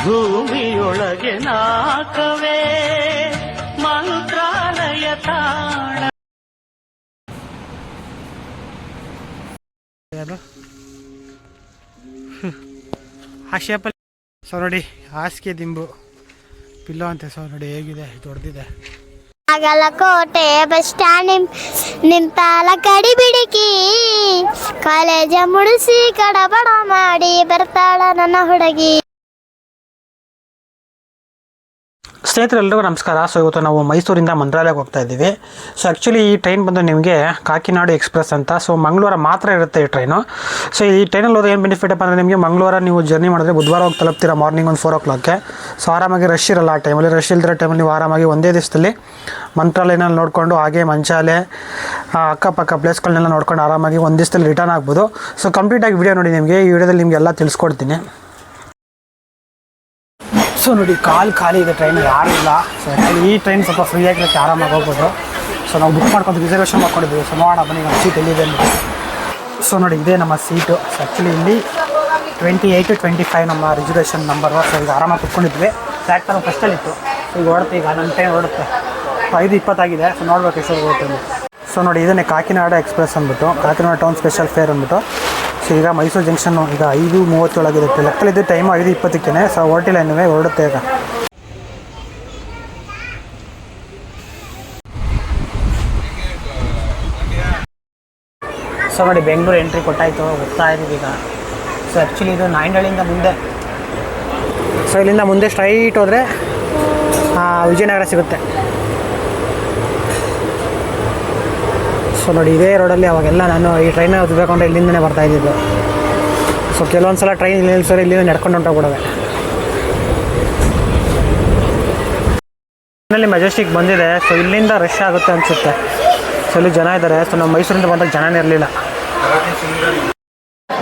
ಭೂಮಿಯೊಳಗೆ ನಾಕವೇ ಮಂತ್ರಾಲಯ ತಾಣ. ಆ ಶೇಪಲ್ಲಿ ಸೊ ನೋಡಿ ಹಾಸಿಗೆ ದಿಂಬು ಪಿಲ್ಲೋ ಅಂತೆ. ಸೊ ನೋಡಿ ಹೇಗಿದೆ, ದೊಡ್ಡದಿದೆ. ಕೋಟೆ ಬಸ್ ಸ್ಟ್ಯಾಂಡ್ ನಿಂತಾಲ ಕಡಿ ಬಿಡಿಕಿ ಕಾಲೇಜ ಮುಡಿಸಿ ಕಡಬಡ ಮಾಡಿ ಬರ್ತಾಳ ನನ್ನ ಹುಡುಗಿ. ಸ್ನೇಹಿತರೆಲ್ಲರಿಗೂ ನಮಸ್ಕಾರ. ಸೊ ಇವತ್ತು ನಾವು ಮೈಸೂರಿಂದ ಮಂತ್ರಾಲಯಕ್ಕೆ ಹೋಗ್ತಾ ಇದ್ದೀವಿ. ಸೊ ಆ್ಯಕ್ಚುಲಿ ಈ ಟ್ರೈನ್ ಬಂದು ನಿಮಗೆ ಕಾಕಿನಾಡು ಎಕ್ಸ್ಪ್ರೆಸ್ ಅಂತ. ಸೊ ಮಂಗಳವಾರ ಮಾತ್ರ ಇರುತ್ತೆ ಈ ಟ್ರೈನು. ಸೊ ಈ ಟ್ರೈನಲ್ಲಿ ಹೋದ್ರೆ ಏನು ಬೆನಿಫಿಟ್ ಅಪ್ಪ ಅಂದರೆ ನಿಮಗೆ ಮಂಗಳವಾರ ನೀವು ಜರ್ನಿ ಮಾಡಿದ್ರೆ ಬುಧವಾರ ಹೋಗಿ ತಲುಪ್ತೀರಾ ಮಾರ್ನಿಂಗ್ ಒಂದು 4 o'clockಗೆ. ಸೊ ಆರಾಮಾಗಿ ರಶ್ ಇರಲ್ಲ ಆ ಟೈಮಲ್ಲಿ. ರಶ್ ಇಲ್ದಿರೋ ಟೈಮಲ್ಲಿ ನೀವು ಆರಾಮಾಗಿ ಒಂದೇ ದಿವಸದಲ್ಲಿ ಮಂತ್ರಾಲಯನಲ್ಲಿ ನೋಡಿಕೊಂಡು ಹಾಗೆ ಮಂಚಾಲೆ ಅಕ್ಕಪಕ್ಕ ಪ್ಲೇಸ್ಗಳನ್ನೆಲ್ಲ ನೋಡ್ಕೊಂಡು ಆರಾಮಾಗಿ ಒಂದು ದಿವಸದಲ್ಲಿ ರಿಟರ್ನ್ ಆಗ್ಬೋದು. ಸೊ ಕಂಪ್ಲೀಟಾಗಿ ವಿಡಿಯೋ ನೋಡಿ, ನಿಮಗೆ ಈ ವಿಡಿಯೋದಲ್ಲಿ ನಿಮಗೆಲ್ಲ ತಿಳಿಸ್ಕೊಡ್ತೀನಿ. ಸೊ ನೋಡಿ ಖಾಲಿ ಇದೆ ಟ್ರೈನ್, ಯಾರೂ ಇಲ್ಲ. ಸೊ ಈ ಟ್ರೈನ್ ಸ್ವಲ್ಪ ಫ್ರೀ ಆಗಿರುತ್ತೆ, ಆರಾಮಾಗಿ ಹೋಗ್ಬೋದು. ಸೊ ನಾವು ಬುಕ್ ಮಾಡ್ಕೊಂಡು ರಿಸರ್ವೇಷನ್ ಮಾಡ್ಕೊಂಡಿದ್ವಿ. ಸೊ ನೋಡೋಣ ಬನ್ನಿ ನಮ್ಮ ಸೀಟ್ ಎಲ್ಲಿದೆ ಅಂತ. ಸೊ ನೋಡಿ ಇದೇ ನಮ್ಮ ಸೀಟು. ಸೊ ಆ್ಯಕ್ಚುಲಿ ಇಲ್ಲಿ 28 25 ನಮ್ಮ ರಿಸರ್ವೇಷನ್ ನಂಬರು. ಸೊ ಈಗ ಆರಾಮಾಗಿ ಕುತ್ಕೊಂಡಿದ್ವಿ. ಪ್ಲ್ಯಾಟ್ಫಾರ್ಮ್ ಫಸ್ಟಲ್ಲಿತ್ತು. ಈಗ ಹೊರಡುತ್ತೆ, ಈಗ ನನ್ನ ಟ್ರೈನ್ ಹೊರಡುತ್ತೆ. 5:20 ಆಗಿದೆ. ಸೊ ನೋಡ್ಬೇಕು ಎಷ್ಟು ಹೋಗುತ್ತೆ. ಸೊ ನೋಡಿ ಇದನ್ನೇ ಕಾಕಿನಾಡ ಎಕ್ಸ್ಪ್ರೆಸ್ ಅಂದ್ಬಿಟ್ಟು, ಕಾಕಿನಾಡ ಟೌನ್ ಸ್ಪೆಷಲ್ ಫೇರ್ ಅಂದ್ಬಿಟ್ಟು. ಸೊ ಈಗ ಮೈಸೂರು ಜಂಕ್ಷನ್ನು ಈಗ 5:37 ಆಗಿದೆ. ಲೆಕ್ಕಲಿದ್ದು ಟೈಮು 5:20ಕ್ಕೆ. ಸೊ ಹೊರಟಿಲ್ಲ ಇನ್ನೂ, ಹೊರಡುತ್ತೆ ಈಗ. ಸೊ ನೋಡಿ ಬೆಂಗಳೂರು ಎಂಟ್ರಿ ಕೊಟ್ಟಾಯಿತು, ಹೋಗ್ತಾ ಇದ್ದೀವಿ ಈಗ. ಸೊ ಆ್ಯಕ್ಚುಲಿ ಇದು ನಾಯಂಡಹಳ್ಳಿಯಿಂದ ಮುಂದೆ. ಸೊ ಇಲ್ಲಿಂದ ಮುಂದೆ ಸ್ಟ್ರೈಟ್ ಹೋದರೆ ವಿಜಯನಗರ ಸಿಗುತ್ತೆ. ಸೊ ನೋಡಿ ಇದೇ ರೋಡಲ್ಲಿ ಅವಾಗೆಲ್ಲ ನಾನು ಈ ಟ್ರೈನ್ ಓದಬೇಕು ಅಂದರೆ ಇಲ್ಲಿಂದನೇ ಬರ್ತಾಯಿದ್ದಿದ್ದು. ಸೊ ಕೆಲವೊಂದು ಸಲ ಟ್ರೈನ್ ಇಲ್ಲಿ ನಿಲ್ಸೋರು ಇಲ್ಲಿಂದ ನಡ್ಕೊಂಡು ಹೊಂಟೋಗ್ಬಿಡವೆ. ಟ್ರೈನಲ್ಲಿ ಮೆಜೆಸ್ಟಿಕ್ ಬಂದಿದೆ. ಸೊ ಇಲ್ಲಿಂದ ರಶ್ ಆಗುತ್ತೆ ಅನಿಸುತ್ತೆ. ಸೊ ಇಲ್ಲಿ ಜನ ಇದ್ದಾರೆ. ಸೊ ನಾವು ಮೈಸೂರಿಂದ ಬಂದಾಗ ಜನನೇ ಇರಲಿಲ್ಲ.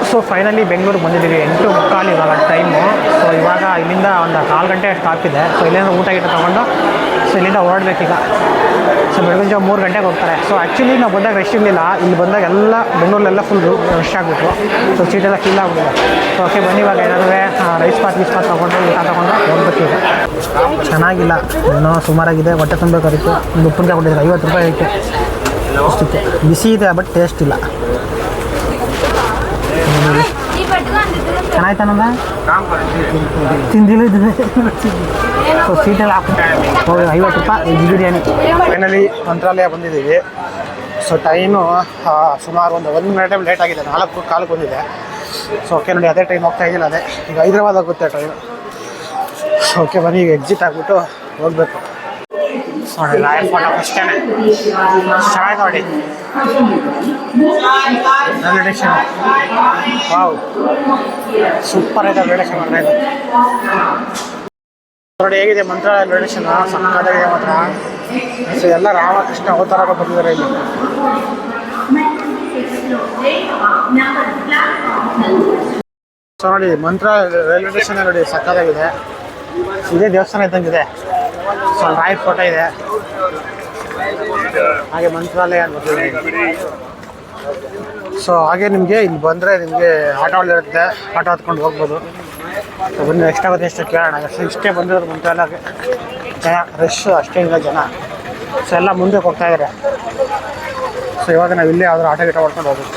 ಸೊ ಫೈನಲಿ ಬೆಂಗಳೂರಿಗೆ ಬಂದಿದ್ದೀವಿ. 8:45 ಇವಾಗ ಟೈಮು. ಸೊ ಇವಾಗ ಇಲ್ಲಿಂದ ಒಂದು 4 ಗಂಟೆ ಅಷ್ಟು ಆಗ್ತಿದೆ. ಸೊ ಇಲ್ಲಿಂದ ಊಟ ತೊಗೊಂಡು ಸೊ ಇಲ್ಲಿಂದ ಹೊರಡ್ಬೇಕೀಗ. ಸೊ ಬೆಳಗಿನ ಜಾವ 3 ಗಂಟೆಗೆ ಹೋಗ್ತಾರೆ. ಸೊ ಆ್ಯಕ್ಚುಲಿ ನಾವು ಬಂದಾಗ ರಶ್ ಇರಲಿಲ್ಲ. ಇಲ್ಲಿ ಬಂದಾಗ ಎಲ್ಲ ಬೆಂಗಳೂರಲ್ಲೆಲ್ಲ ಫುಲ್ ರಶ್ ಆಗಿಬಿಟ್ರು. ಸೊ ಸೀಟೆಲ್ಲ ಫಿಲ್ ಆಗ್ಬಿಟ್ಟಿದೆ. ಸೊ ಓಕೆ ಬನ್ನಿ ಇವಾಗ ಏನಾದರೂ ರೈಸ್ ಪಾತ್ ತೊಗೊಂಡು ಊಟ ತೊಗೊಂಡು ಹೋಗ್ಬೇಕೀಗ. ಚೆನ್ನಾಗಿಲ್ಲ, ಏನೋ ಸುಮಾರಾಗಿದೆ. ಹೊಟ್ಟೆ ತುಂಬಬೇಕಾಗಿತ್ತು. ಒಂದು ಉಪ್ಪಿನಕಾಯಿ ಕೊಟ್ಟಿದ್ದಾರೆ, 50 ರೂಪಾಯಿ ಐತೆ ಅಷ್ಟಕ್ಕೆ. ಬಿಸಿ ಇದೆ ಬಟ್ ಟೇಸ್ಟ್ ಇಲ್ಲ. ಚೆನ್ನಾಯ್ತಾನಂದ ತಿಂದಿಲ್ಲ ಇದ್ರೆ. ಸೊ ಸೀಟೆಲ್ಲ ಹಾಕ್ಬಿಟ್ಟು 50 ರೂಪಾಯಿ ವೆಜ್ ಬಿರಿಯಾನಿ. ಫೈನಲಿ ಮಂತ್ರಾಲಯ ಬಂದಿದ್ದೀವಿ. ಸೊ ಟೈಮು ಸುಮಾರು ಒಂದು ಮಿನಿಟ್ ಲೇಟ್ ಆಗಿದೆ. 4:15 ಬಂದಿದೆ. ಸೊ ಓಕೆ ನೋಡಿ ಅದೇ ಟ್ರೈನ್ ಹೋಗ್ತಾ ಇದ್ದಿಲ್ಲ. ಅದೇ ಈಗ ಹೈದ್ರಾಬಾದ್ ಹೋಗುತ್ತೆ ಟ್ರೈನು. ಓಕೆ ಬನ್ನಿ ಈಗ ಎಕ್ಸಿಟ್ ಆಗಿಬಿಟ್ಟು ಹೋಗಬೇಕು. ನೋಡಿ ರಾಯಲ್ ಫೋಟೋ ಅಷ್ಟೇ ಚೆನ್ನಾಗಿ ನೋಡಿ ರೈಲ್ವೆ ಸ್ಟೇಷನ್. ವಾವ್ ಸೂಪರ್ ಇದೆ ರೈಲ್ವೆ ಸ್ಟೇಷನ್ ಮಾಡ್ತಾ ಇದೆ. ನೋಡಿ ಹೇಗಿದೆ ಮಂತ್ರಾಲಯ ರೈಲ್ವೆ ಸ್ಟೇಷನ್, ಸಕ್ಕತ್ತಾಗಿದೆ ಮಾತ್ರ. ಸೊ ಎಲ್ಲ ರಾಮಕೃಷ್ಣ ಅವತಾರ ಬಂದಿದ್ದಾರೆ ಇಲ್ಲಿ. ಸೊ ನೋಡಿ ಮಂತ್ರಾಲಯ ರೈಲ್ವೆ ಸ್ಟೇಷನ್ ನೋಡಿ ಸಕ್ಕತ್ತಾಗಿದೆ. ಇದೇ ದೇವಸ್ಥಾನ ಇದ್ದಂಗಿದೆ. ಸೊ ರಾಯಲ್ ಫೋಟೋ ಇದೆ, ಹಾಗೆ ಮಂತ್ರಾಲಯ ಅಂತ. ಸೊ ಹಾಗೆ ನಿಮಗೆ ಇಲ್ಲಿ ಬಂದರೆ ನಿಮಗೆ ಆಟೋಗಳಿರುತ್ತೆ, ಆಟೋ ಹತ್ಕೊಂಡು ಹೋಗ್ಬೋದು. ಸೊ ಬನ್ನಿ ಎಷ್ಟಾಗುತ್ತೆ ಎಷ್ಟು ಕೇಳೋಣ. ಇಷ್ಟೇ ಬಂದಿರೋದು ಮಂತ್ರಾಲಯಕ್ಕೆ ಜನ, ರಶ್ ಅಷ್ಟೇ ಇಲ್ಲ ಜನ. ಸೊ ಎಲ್ಲ ಮುಂದೆ ಹೋಗ್ತಾ ಇದ್ದಾರೆ. ಸೊ ಇವಾಗ ನಾವು ಇಲ್ಲೇ ಯಾವ್ದಾದ್ರು ಆಟೋ ಗಿಟ ಮಾಡ್ಕೊಂಡು ಹೋಗ್ಬೇಕು.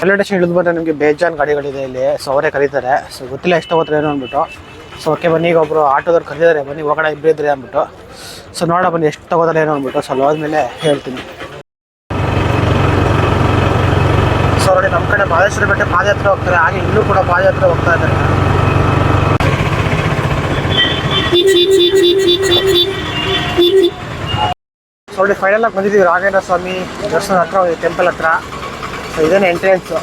ರೈಲ್ವೆ ಸ್ಟೇಷನ್ ಇಳಿದು ಬಂದರೆ ನಿಮಗೆ ಬೇಜಾನ್ ಗಾಡಿಗಳಿದೆ ಇಲ್ಲಿ. ಸೊ ಅವರೇ ಕರೀತಾರೆ. ಸೊ ಗೊತ್ತಿಲ್ಲ ಎಷ್ಟು ಹೋಗ್ತಾರೆ ಏನು ಅಂದ್ಬಿಟ್ಟು. ಸೊ ಓಕೆ ಬನ್ನಿ ಈಗ ಒಬ್ಬರು ಆಟೋದವ್ರು ಕರೆದಿದ್ದಾರೆ, ಬನ್ನಿ ಹೋಗೋಣ ಇಬ್ಬರು ಇದ್ರಿ ಅಂದ್ಬಿಟ್ಟು. ಸೊ ನೋಡೋ ಬನ್ನಿ ಎಷ್ಟು ತಗೋತಾರೆ ಏನು ಅಂದ್ಬಿಟ್ಟು. ಸೊ ಹೋದ್ಮೇಲೆ ಹೇಳ್ತೀನಿ. ಸೊ ನೋಡಿ ನಮ್ಮ ಕಡೆ ಮಹದೇಶ್ವರ ಬೆಟ್ಟ ಪಾದಯಾತ್ರೆ ಹೋಗ್ತಾರೆ, ಹಾಗೆ ಇಲ್ಲೂ ಕೂಡ ಪಾದಯಾತ್ರೆ ಹೋಗ್ತಾ ಇದ್ದಾರೆ. ಸೊ ನೋಡಿ ಫೈನಲ್ ಆಗಿ ಬಂದಿದ್ದೀವಿ ರಾಘವೇಂದ್ರ ಸ್ವಾಮಿ ದರ್ಶನ ಹತ್ರ, ಟೆಂಪಲ್ ಹತ್ರ. ಸೊ ಇದೇನೇ ಎಂಟ್ರೆನ್ಸು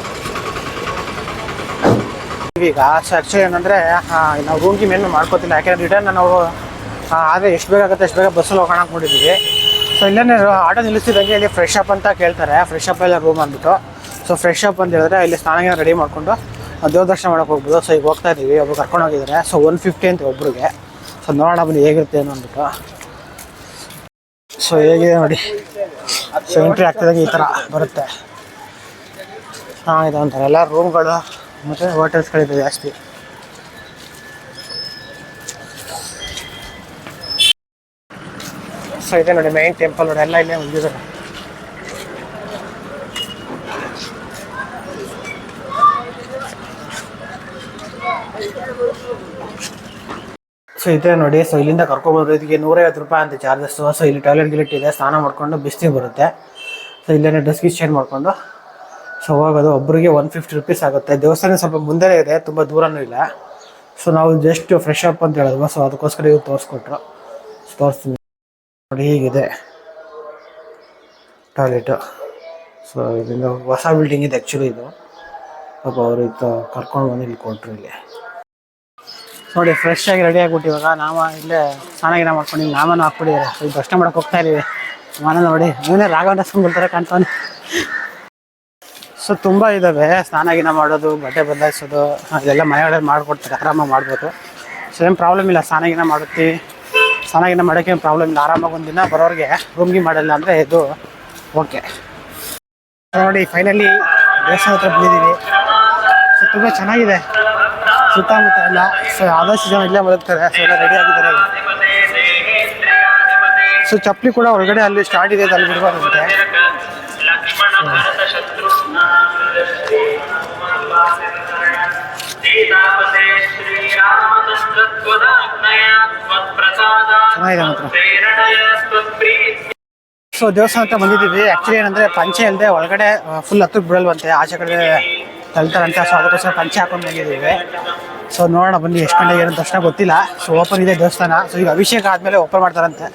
ಈಗ. ಸೊ ಆ್ಯಕ್ಚುಲಿ ಏನಂದರೆ ನಾವು ರೂಮ್ಗೆ ಮೇನ್ಮೆ ಮಾಡ್ಕೋತಿಲ್ಲ, ಯಾಕೆಂದರೆ ರಿಟರ್ನ್ ನಾವು ಆದರೆ ಎಷ್ಟು ಬೇಕಾಗುತ್ತೆ ಅಷ್ಟು ಬೇಗ ಬಸ್ಸಲ್ಲಿ ಹೋಗೋಣ ಅಂದ್ಕೊಂಡಿದ್ದೀವಿ. ಸೊ ಇಲ್ಲೇ ಆಟೋ ನಿಲ್ಲಿಸಿದಂಗೆ ಇಲ್ಲಿ ಫ್ರೆಶ್ ಅಪ್ ಅಂತ ಕೇಳ್ತಾರೆ. ಫ್ರೆಶ್ ಅಪ್ ಎಲ್ಲ ರೂಮ್ ಅಂದ್ಬಿಟ್ಟು. ಸೊ ಫ್ರೆಶ್ ಅಪ್ ಅಂತ ಹೇಳಿದ್ರೆ ಇಲ್ಲಿ ಸ್ನಾನ ರೆಡಿ ಮಾಡಿಕೊಂಡು ದೇವ್ರ ದರ್ಶನ ಮಾಡೋಕೆ ಹೋಗ್ಬೋದು. ಸೊ ಈಗ ಹೋಗ್ತಾ ಇದ್ದೀವಿ, ಒಬ್ಬರು ಕರ್ಕೊಂಡು ಹೋಗಿದ್ದಾರೆ. ಸೊ 150 ಅಂತ ಒಬ್ರಿಗೆ. ಸೊ ನೋಡೋಣ ಬನ್ನಿ ಹೇಗಿರುತ್ತೆ ಏನು ಅಂದ್ಬಿಟ್ಟು. ಸೊ ಹೇಗಿದೆ ನೋಡಿ. ಸೊ ಎಂಟ್ರಿ ಆಗ್ತಿದ್ದಾಗ ಈ ಥರ ಬರುತ್ತೆ. ಚೆನ್ನಾಗಿದೆ ಅಂತಾರೆ ಎಲ್ಲ ರೂಮ್ಗಳು ಮತ್ತು ಹೋಟೆಲ್ಸ್ಗಳಿದೆ ಜಾಸ್ತಿ. ಸೊ ಇದೆ ನೋಡಿ ಮೈನ್ ಟೆಂಪಲ್ ನೋಡಿ, ಎಲ್ಲ ಇಲ್ಲೇ ಮುಗಿದಿದ್ದಾರೆ. ಸೊ ಇದೆ ನೋಡಿ. ಸೊ ಇಲ್ಲಿಂದ ಕರ್ಕೊಬೋದು. ಇದಕ್ಕೆ 150 ರೂಪಾಯಿ ಅಂತ ಚಾರ್ಜಸ್. ಸೊ ಇಲ್ಲಿ ಟಾಯ್ಲೆಟ್ ಗಿಲೆಟ್ ಇದೆ, ಸ್ನಾನ ಮಾಡ್ಕೊಂಡು ಬಿಸಿನೀರು ಬರುತ್ತೆ. ಸೊ ಇಲ್ಲೇ ಡ್ರೆಸ್ ಗಿಸ್ ಚೇಂಜ್ ಮಾಡಿಕೊಂಡು ಸೊ ಹೋಗೋದು. ಒಬ್ಬರಿಗೆ 150 ರೂಪೀಸ್ ಆಗುತ್ತೆ. ದೇವಸ್ಥಾನ ಸ್ವಲ್ಪ ಮುಂದೆನೇ ಇದೆ, ತುಂಬ ದೂರನೂ ಇಲ್ಲ. ಸೊ ನಾವು ಜಸ್ಟ್ ಫ್ರೆಶ್ ಅಪ್ ಅಂತ ಹೇಳಿದ್ವಿ. ಸೊ ಅದಕ್ಕೋಸ್ಕರ ಇವ್ರು ತೋರಿಸ್ಕೊಟ್ರು. ತೋರಿಸ್ತೀನಿ ನೋಡಿ, ಹೀಗಿದೆ ಟಾಯ್ಲೆಟು. ಸೊ ಇದರಿಂದ ಹೊಸ ಬಿಲ್ಡಿಂಗ್ ಇದೆ ಆ್ಯಕ್ಚುಲಿ ಇದು. ಪಾಪ ಅವರು ಇದು ಕರ್ಕೊಂಡು ಬಂದು ಇಲ್ಲಿ ಕೊಟ್ಟರು. ಇಲ್ಲಿ ನೋಡಿ ಫ್ರೆಶ್ ಆಗಿ ರೆಡಿ ಆಗಿಬಿಟ್ಟು ಇವಾಗ ನಾವು ಇಲ್ಲೇ ಸ್ನಾನ ಮಾಡ್ಕೊಂಡು ನಾಮನ ಹಾಕ್ಬಿಟ್ಟಿದ್ದಾರೆ. ಸೊ ಈಗ ದರ್ಶನ ಮಾಡಕ್ಕೆ ಹೋಗ್ತಾ ಇದೀವಿ. ಮನ ನೋಡಿ ಇವನೇ ರಾಘವೇಂದ್ರ ಸ್ವಾಮಿ ಥರ ಕಾಣ್ತಾನೆ. ಸೊ ತುಂಬ ಇದ್ದಾವೆ ಸ್ನಾನ ಮಾಡೋದು, ಬಟ್ಟೆ ಬದಲಾಯಿಸೋದು, ಅದೆಲ್ಲ ಮನೆಗಳಲ್ಲಿ ಮಾಡಿಕೊಡ್ತಾರೆ, ಆರಾಮಾಗಿ ಮಾಡ್ಬೋದು. ಸೊ ಏನು ಪ್ರಾಬ್ಲಮ್ ಇಲ್ಲ. ಸ್ನಾನ ಮಾಡುತ್ತೀವಿ, ಸ್ನಾನ ಮಾಡೋಕ್ಕೆ ಏನು ಪ್ರಾಬ್ಲಮ್ ಇಲ್ಲ. ಆರಾಮಾಗಿ ಒಂದು ದಿನ ಬರೋರಿಗೆ ರೂಮ್ಗೆ ಮಾಡಲ್ಲ ಅಂದರೆ ಇದು ಓಕೆ. ನೋಡಿ ಫೈನಲಿ ದೇವಸ್ಥಾನ ಹತ್ರ ಬಂದಿದ್ದೀವಿ. ಸೊ ತುಂಬ ಚೆನ್ನಾಗಿದೆ ಸುತ್ತಮುತ್ತ ಎಲ್ಲ. ಸೊ ಆದಷ್ಟು ಜನ ಇಲ್ಲೇ ಮಲಗ್ತಾರೆ. ಸೊ ಎಲ್ಲ ರೆಡಿ ಆಗಿದ್ದಾರೆ. ಸೊ ಚಪ್ಪಲಿ ಕೂಡ ಒಳಗಡೆ ಅಲ್ಲಿ ಸ್ಟಾರ್ಟ್ ಇದೆ, ಅಲ್ಲಿ ಬಿಡ್ಬಾರ್ದಂತೆ. ಚೆನ್ನಾಗಿದೆ ಮಾತ್ರ. ಸೊ ದೇವಸ್ಥಾನ ಹತ್ರ ಬಂದಿದ್ದೀವಿ. ಆ್ಯಕ್ಚುಲಿ ಏನಂದರೆ ಪಂಚೆ ಇಲ್ಲದೆ ಒಳಗಡೆ ಫುಲ್ ಹತ್ತಿರ ಬಿಡಲ್ವಂತೆ, ಆಚೆ ಕಡೆ ತಳ್ತಾರಂತೆ. ಸೊ ಅದಕ್ಕೋಸ್ಕರ ಪಂಚೆ ಹಾಕೊಂಡು ಬಂದಿದ್ದೀವಿ. ಸೊ ನೋಡೋಣ ಬನ್ನಿ ಎಷ್ಟು ಗಂಟೆಗೆ ಏನಂತ ಅಷ್ಟೇ ಗೊತ್ತಿಲ್ಲ. ಸೊ ಓಪನ್ ಇದೆ ದೇವಸ್ಥಾನ. ಸೊ ಈಗ ಅಭಿಷೇಕ ಆದಮೇಲೆ ಓಪನ್ ಮಾಡ್ತಾರಂತೆ.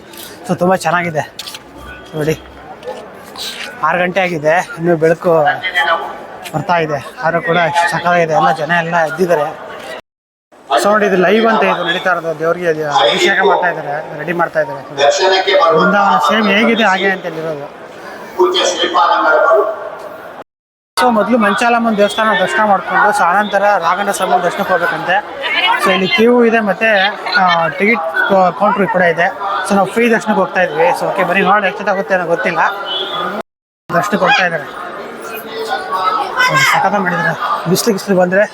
ಸೊ ತುಂಬ ಚೆನ್ನಾಗಿದೆ ನೋಡಿ. 6 ಗಂಟೆ ಆಗಿದೆ, ಇನ್ನೂ ಬೆಳಕು ಬರ್ತಾ ಇದೆ. ಆದರೂ ಕೂಡ ಸಕಾಲಾಗಿದೆ. ಎಲ್ಲ ಜನ ಎಲ್ಲ ಎದ್ದಿದ್ದಾರೆ. ಸೊ ನೋಡಿ ಇದು ಲೈವ್ ಅಂತ ಇದು ನಡೀತಾ ಇರೋದು. ದೇವರಿಗೆ ಅಭಿಷೇಕ ಮಾಡ್ತಾ ಇದ್ದಾರೆ, ರೆಡಿ ಮಾಡ್ತಾ ಇದ್ದಾರೆ. ಬೃಂದಾವನ ಸೇಮ್ ಹೇಗಿದೆ ಹಾಗೆ ಅಂತ ಇರೋದು. ಸೊ ಮೊದಲು ಮಂಚಾಲಮ್ಮನ ದೇವಸ್ಥಾನ ದರ್ಶನ ಮಾಡಿಕೊಂಡು ಸೊ ಆನಂತರ ರಾಘವೇಂದ್ರ ಸ್ವಾಮಿ ದರ್ಶನಕ್ಕೆ ಹೋಗ್ಬೇಕಂತೆ. ಸೊ ಇಲ್ಲಿ ಕ್ಯೂ ಇದೆ ಮತ್ತು ಟಿಕೆಟ್ ಕೌಂಟ್ರ್ ಕೂಡ ಇದೆ. ಸೊ ನಾವು ಫ್ರೀ ದರ್ಶನಕ್ಕೆ ಹೋಗ್ತಾ ಇದ್ವಿ. ಸೊ ಓಕೆ ಬರೀ ನೋಡಿ ಎಷ್ಟೊತ್ತಾಗುತ್ತೆ ಅನ್ನೋ ಗೊತ್ತಿಲ್ಲ. ದರ್ಶನಕ್ಕೆ ಹೋಗ್ತಾ ಇದ್ದಾರೆ. ಸಖತ ಮಾಡಿದ್ದಾರೆ. ಬಿಸಿಲು ಬಂದರೆ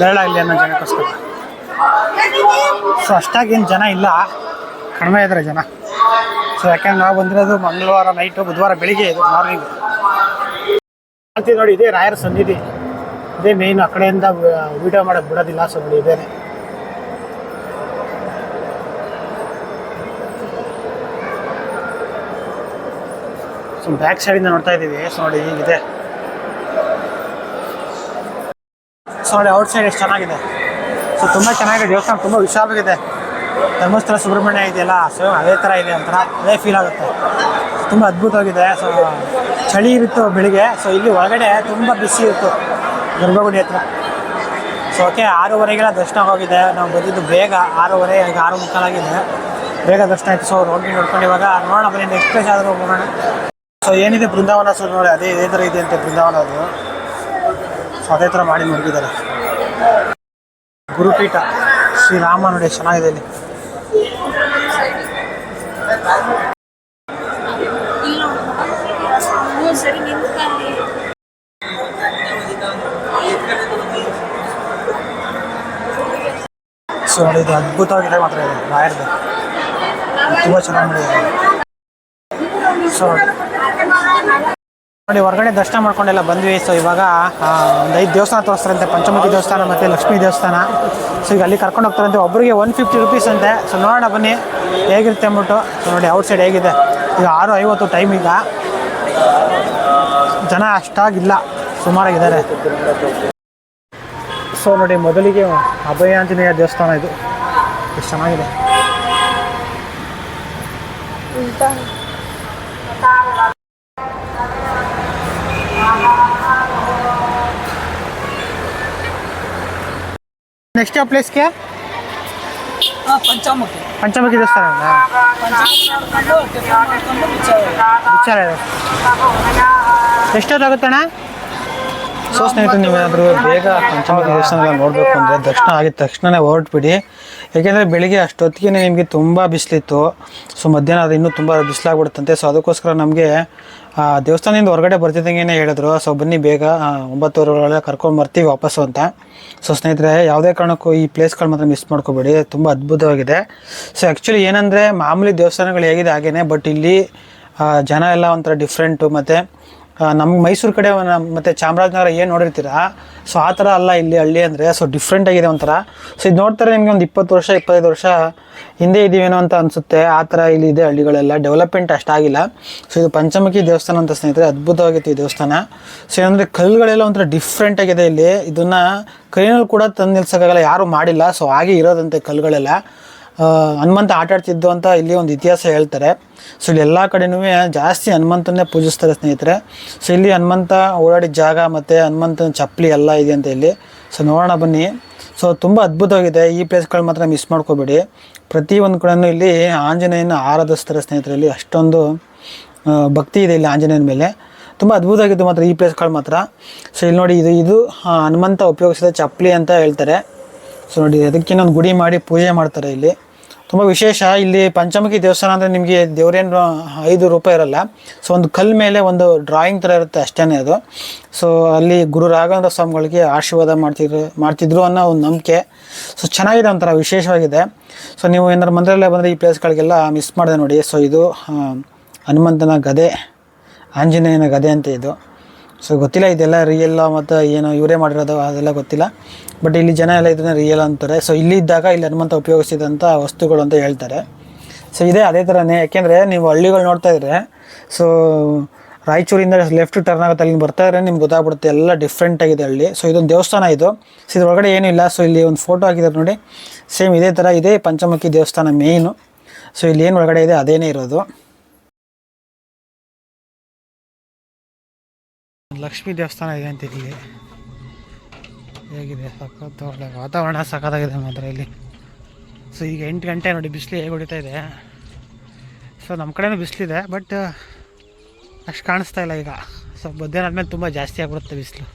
ನೆರಳಾಗಲಿ ಅನ್ನೋ ಜನಕ್ಕೋಸ್ಕರ. ಸೊ ಅಷ್ಟಾಗೇನು ಜನ ಇಲ್ಲ, ಕಡಿಮೆ ಇದ್ದಾರೆ ಜನ. ಸೊ ಯಾಕೆಂದ್ರೆ ನಾವು ಬಂದಿರೋದು ಮಂಗಳವಾರ ನೈಟು, ಬುಧವಾರ ಬೆಳಿಗ್ಗೆ ಇದು ಮಾರ್ನಿಂಗ್ ಅಂತೀವಿ ನೋಡಿ. ಇದೇ ರಾಯರ ಸನ್ನಿಧಿ, ಇದೇ ಮೇಯ್ನು. ಆ ಕಡೆಯಿಂದ ವೀಡಿಯೋ ಮಾಡೋಕ್ಕೆ ಬಿಡೋದಿಲ್ಲ. ಸೊ ನೋಡಿ ಇದೇನೆ. ಸೊ ಬ್ಯಾಕ್ ಸೈಡಿಂದ ನೋಡ್ತಾ ಇದ್ದೀವಿ. ಸೊ ನೋಡಿ ಹೀಗಿದೆ. ಸೊ ನೋಡಿ ಔಟ್ ಸೈಡ್ ಎಷ್ಟು ಚೆನ್ನಾಗಿದೆ. ಸೊ ತುಂಬ ಚೆನ್ನಾಗಿದೆ ದೇವಸ್ಥಾನ, ತುಂಬ ವಿಶಾಲವಾಗಿದೆ. ಧರ್ಮಸ್ಥಳ ಸುಬ್ರಹ್ಮಣ್ಯ ಇದೆಯಲ್ಲ, ಸೊ ಅದೇ ಥರ ಇದೆ, ಒಂಥರ ಅದೇ ಫೀಲ್ ಆಗುತ್ತೆ. ತುಂಬ ಅದ್ಭುತವಾಗಿದೆ. ಸೊ ಚಳಿ ಇರುತ್ತು ಬೆಳಿಗ್ಗೆ. ಸೊ ಇಲ್ಲಿ ಒಳಗಡೆ ತುಂಬ ಬಿಸಿ ಇತ್ತು ಗರ್ಭಗುಡಿ ಹತ್ರ. ಸೊ ಓಕೆ 6:30ಗೆಲ್ಲ ದರ್ಶನ ಹೋಗಿದೆ. ನಾವು ಬಂದಿದ್ದು ಬೇಗ 6:30, ಈಗ 6:45 ಆಗಿದೆ. ಬೇಗ ದರ್ಶನ ಆಯಿತು. ಸೊ ರೋಡ್ಗೆ ನೋಡ್ಕೊಂಡು ಇವಾಗ ನೋಡೋಣ ಬನ್ನಿ ನೆಕ್ಸ್ಟ್ ಪ್ಲೇಸ್ ಆದರೂ ಹೋಗೋಣ. ಸೊ ಏನಿದೆ ಬೃಂದಾವನ. ಸೊ ನೋಡಿ ಅದೇ ಇದೇ ಥರ ಇದೆ ಅಂತೆ ಬೃಂದಾವನ ಅದು. ಸೊ ಅದೇ ಥರ ಮಾಡಿ ನೋಡಿದ್ದಾರೆ. ಗುರುಪೀಠ ಶ್ರೀರಾಮ ನೋಡಿ ಚೆನ್ನಾಗಿದೆ ಇಲ್ಲಿ. ಸೊ ನೋಡಿ ಇದು ಅದ್ಭುತವಾಗಿದೆ ಮಾತ್ರ ಇದೆ ರಾಯರ್ದು. ತುಂಬ ಚೆನ್ನಾಗಿ ಮಾಡಿದ್ದಾರೆ. ಸೊ ನೋಡಿ ಹೊರಗಡೆ ದರ್ಶನ ಮಾಡ್ಕೊಂಡೆಲ್ಲ ಬಂದ್ವಿ. ಸೊ ಇವಾಗ ಒಂದು 5 ದೇವಸ್ಥಾನ ತೋರಿಸ್ತಾರಂತೆ. ಪಂಚಮುಖಿ ದೇವಸ್ಥಾನ ಮತ್ತು ಲಕ್ಷ್ಮೀ ದೇವಸ್ಥಾನ. ಸೊ ಈಗ ಅಲ್ಲಿ ಕರ್ಕೊಂಡು ಹೋಗ್ತಾರಂತೆ. ಒಬ್ಬರಿಗೆ 150 ರೂಪೀಸ್ ಅಂತೆ. ಸೊ ನೋಡೋಣ ಬನ್ನಿ ಹೇಗಿರುತ್ತೆ ಅಂದ್ಬಿಟ್ಟು. ಸೊ ನೋಡಿ ಔಟ್ ಸೈಡ್ ಹೇಗಿದೆ. ಈಗ 6:50 ಟೈಮ್. ಈಗ ಜನ ಅಷ್ಟಾಗಿಲ್ಲ, ಸುಮಾರಾಗಿದ್ದಾರೆ. ಸೊ ನೋಡಿ ಮೊದಲಿಗೆ ಅಭಯ ಆಂಜನೇಯ ದೇವಸ್ಥಾನ ಇದು ಎಷ್ಟು ಚೆನ್ನಾಗಿದೆ. ನೆಕ್ಸ್ಟ್ ಯಾವ ಪ್ಲೇಸ್ಗೆ? ಪಂಚಮುಖಿ ದೇವಸ್ಥಾನ ಎಷ್ಟೊತ್ತಾಗುತ್ತಣ್ಣ? ಸೊ ಸ್ನೇಹಿತರೆ, ನೀವೇನಾದರೂ ಬೇಗ ಪಂಚಮುಖಿ ದೇವಸ್ಥಾನ ನೋಡಬೇಕು ಅಂದರೆ ದರ್ಶನ ಆಗಿದ ತಕ್ಷಣವೇ ಹೊರಟ್ಬಿಡಿ. ಏಕೆಂದರೆ ಬೆಳಿಗ್ಗೆ ಅಷ್ಟೊತ್ತಿಗೆ ನಿಮಗೆ ತುಂಬ ಬಿಸಿಲಿತ್ತು. ಸೊ ಮಧ್ಯಾಹ್ನ ಅದು ಇನ್ನೂ ತುಂಬ ಬಿಸಿಲಾಗ್ಬಿಡುತ್ತಂತೆ. ಸೊ ಅದಕ್ಕೋಸ್ಕರ ನಮಗೆ ದೇವಸ್ಥಾನದಿಂದ ಹೊರಗಡೆ ಬರ್ತಿದ್ದಂಗೆ ಹೇಳಿದ್ರು, ಸೊ ಬನ್ನಿ ಬೇಗ 9:00 ಒಳಗೆ ಕರ್ಕೊಂಡು ಬರ್ತೀವಿ ವಾಪಸ್ಸು ಅಂತ. ಸೊ ಸ್ನೇಹಿತರೆ, ಯಾವುದೇ ಕಾರಣಕ್ಕೂ ಈ ಪ್ಲೇಸ್ಗಳು ಮಾತ್ರ ಮಿಸ್ ಮಾಡ್ಕೋಬೇಡಿ, ತುಂಬ ಅದ್ಭುತವಾಗಿದೆ. ಸೊ ಆ್ಯಕ್ಚುಲಿ ಏನಂದರೆ ಮಾಮೂಲಿ ದೇವಸ್ಥಾನಗಳು ಹೇಗಿದೆ ಹಾಗೇ, ಬಟ್ ಇಲ್ಲಿ ಜನ ಎಲ್ಲ ಒಂಥರ ಡಿಫ್ರೆಂಟು. ಮತ್ತು ನಮ್ಗೆ ಮೈಸೂರು ಕಡೆ ಮತ್ತು ಚಾಮರಾಜನಗರ ಏನು ನೋಡಿರ್ತೀರಾ, ಸೊ ಆ ಥರ ಅಲ್ಲ ಇಲ್ಲಿ ಹಳ್ಳಿ ಅಂದರೆ. ಸೊ ಡಿಫ್ರೆಂಟಾಗಿದೆ ಒಂಥರ. ಸೊ ಇದು ನೋಡ್ತಾರೆ ನಿಮಗೆ ಒಂದು 20 ವರ್ಷ 25 ವರ್ಷ ಹಿಂದೆ ಇದ್ದೀವೇನೋ ಅಂತ ಅನಿಸುತ್ತೆ. ಆ ಥರ ಇಲ್ಲಿ ಇದೆ ಹಳ್ಳಿಗಳೆಲ್ಲ, ಡೆವಲಪ್ಮೆಂಟ್ ಅಷ್ಟಾಗಿಲ್ಲ. ಸೊ ಇದು ಪಂಚಮುಖಿ ದೇವಸ್ಥಾನ ಅಂತ ಸ್ನೇಹಿತರೆ, ಅದ್ಭುತವಾಗಿತ್ತು ಈ ದೇವಸ್ಥಾನ. ಸೊ ಏನಂದರೆ ಕಲ್ಲುಗಳೆಲ್ಲ ಒಂಥರ ಡಿಫ್ರೆಂಟಾಗಿದೆ ಇಲ್ಲಿ. ಇದನ್ನು ಕೈನಲ್ಲಿ ಕೂಡ ತಂದು ನಿಲ್ಸೋಕ್ಕಾಗಲ್ಲ, ಯಾರೂ ಮಾಡಿಲ್ಲ. ಸೊ ಹಾಗೆ ಇರೋದಂತೆ ಕಲ್ಲುಗಳೆಲ್ಲ. ಹನುಮಂತ ಆಟಾಡ್ತಿದ್ದು ಅಂತ ಇಲ್ಲಿ ಒಂದು ಇತಿಹಾಸ ಹೇಳ್ತಾರೆ. ಸೊ ಇಲ್ಲಿ ಎಲ್ಲ ಕಡೆನೂ ಜಾಸ್ತಿ ಹನುಮಂತನ್ನೇ ಪೂಜಿಸ್ತಾರೆ ಸ್ನೇಹಿತರೆ. ಸೊ ಇಲ್ಲಿ ಹನುಮಂತ ಓಡಾಡಿದ ಜಾಗ ಮತ್ತು ಹನುಮಂತನ ಚಪ್ಪಲಿ ಎಲ್ಲ ಇದೆ ಅಂತ ಇಲ್ಲಿ. ಸೊ ನೋಡೋಣ ಬನ್ನಿ. ಸೊ ತುಂಬ ಅದ್ಭುತವಾಗಿದೆ. ಈ ಪ್ಲೇಸ್ಗಳು ಮಾತ್ರ ಮಿಸ್ ಮಾಡ್ಕೋಬೇಡಿ. ಪ್ರತಿಯೊಂದು ಕಡೆಯೂ ಇಲ್ಲಿ ಆಂಜನೇಯನ ಆರಾಧಿಸ್ತಾರೆ ಸ್ನೇಹಿತರೆ. ಇಲ್ಲಿ ಅಷ್ಟೊಂದು ಭಕ್ತಿ ಇದೆ ಇಲ್ಲಿ ಆಂಜನೇಯನ ಮೇಲೆ. ತುಂಬ ಅದ್ಭುತವಾಗಿತ್ತು ಮಾತ್ರ ಈ ಪ್ಲೇಸ್ಗಳು ಮಾತ್ರ. ಸೊ ಇಲ್ಲಿ ನೋಡಿ, ಇದು ಹನುಮಂತ ಉಪಯೋಗಿಸಿದ ಚಪ್ಪಲಿ ಅಂತ ಹೇಳ್ತಾರೆ. ಸೊ ನೋಡಿ, ಅದಕ್ಕಿನ್ನೊಂದು ಗುಡಿ ಮಾಡಿ ಪೂಜೆ ಮಾಡ್ತಾರೆ ಇಲ್ಲಿ. ತುಂಬ ವಿಶೇಷ ಇಲ್ಲಿ ಪಂಚಮುಖಿ ದೇವಸ್ಥಾನ ಅಂದರೆ ನಿಮಗೆ ದೇವರೇನು 5 ರೂಪಾಯಿ ಇರಲ್ಲ. ಸೊ ಒಂದು ಕಲ್ಲು ಮೇಲೆ ಒಂದು ಡ್ರಾಯಿಂಗ್ ಥರ ಇರುತ್ತೆ ಅಷ್ಟೇ ಅದು. ಸೊ ಅಲ್ಲಿ ಗುರು ರಾಘವೇಂದ್ರ ಸ್ವಾಮಿಗಳಿಗೆ ಆಶೀರ್ವಾದ ಮಾಡ್ತಿದ್ರು ಅನ್ನೋ ಒಂದು ನಂಬಿಕೆ. ಸೊ ಚೆನ್ನಾಗಿದೆ, ಒಂಥರ ವಿಶೇಷವಾಗಿದೆ. ಸೊ ನೀವು ಏನಾದ್ರು ಮಂತ್ರಾಲಯ ಬಂದರೆ ಈ ಪ್ಲೇಸ್ಗಳಿಗೆಲ್ಲ ಮಿಸ್ ಮಾಡಿದೆ ನೋಡಿ. ಸೊ ಇದು ಹನುಮಂತನ ಗದೆ, ಆಂಜನೇಯನ ಗದೆ ಅಂತ ಇದು. ಸೊ ಗೊತ್ತಿಲ್ಲ ಇದೆಲ್ಲ ರಿಯಲ್ಲ ಮತ್ತು ಏನೋ ಇವರೇ ಮಾಡಿರೋದು ಅದೆಲ್ಲ ಗೊತ್ತಿಲ್ಲ. ಬಟ್ ಇಲ್ಲಿ ಜನ ಎಲ್ಲ ಇದನ್ನು ರಿಯಲ್ ಅಂತಾರೆ. ಸೊ ಇಲ್ಲಿ ಇದ್ದಾಗ ಇಲ್ಲಿ ಹನುಮಂತ ಉಪಯೋಗಿಸಿದಂಥ ವಸ್ತುಗಳು ಅಂತ ಹೇಳ್ತಾರೆ. ಸೊ ಇದೇ ಅದೇ ಥರನೇ. ಯಾಕೆಂದರೆ ನೀವು ಹಳ್ಳಿಗಳು ನೋಡ್ತಾ ಇದ್ರೆ, ಸೊ ರಾಯಚೂರಿಂದ ಲೆಫ್ಟ್ ಟರ್ನ್ ಆಗುತ್ತೆ, ಅಲ್ಲಿ ಬರ್ತಾ ಇದ್ರೆ ನಿಮ್ಗೆ ಗೊತ್ತಾಗ್ಬಿಡುತ್ತೆ ಎಲ್ಲ ಡಿಫ್ರೆಂಟಾಗಿದೆ ಹಳ್ಳಿ. ಸೊ ಇದೊಂದು ದೇವಸ್ಥಾನ ಇದು. ಸೊ ಇದ್ರ ಒಳಗಡೆ ಏನೂ ಇಲ್ಲ. ಸೊ ಇಲ್ಲಿ ಒಂದು ಫೋಟೋ ಹಾಕಿದ್ದಾರೆ ನೋಡಿ, ಸೇಮ್ ಇದೇ ಥರ ಇದೆ ಪಂಚಮುಖಿ ದೇವಸ್ಥಾನ ಮೇಯ್ನು. ಸೊ ಇಲ್ಲಿ ಏನು ಒಳಗಡೆ ಇದೆ ಅದೇನೇ ಇರೋದು. ಲಕ್ಷ್ಮೀ ದೇವಸ್ಥಾನ ಇದೆ ಅಂತ ಇಲ್ಲಿ. ಹೇಗಿದೆ ಸಖತ್ತು, ಒಳ್ಳೆ ವಾತಾವರಣ ಸಖತ್ತಾಗಿದೆ ಮಾತ್ರ ಇಲ್ಲಿ. ಸೊ ಈಗ 8 ಗಂಟೆ ನೋಡಿ, ಬಿಸಿಲು ಹೇಗೆ ಹೊಡಿತಾ ಇದೆ. ಸೊ ನಮ್ಮ ಕಡೆನೂ ಬಿಸಿಲಿದೆ, ಬಟ್ ಅಷ್ಟು ಕಾಣಿಸ್ತಾ ಇಲ್ಲ ಈಗ. ಸೊ ಮಧ್ಯಾಹ್ನ ಆದಮೇಲೆ ತುಂಬ ಜಾಸ್ತಿ ಆಗಿಬಿಡುತ್ತೆ ಬಿಸಿಲು.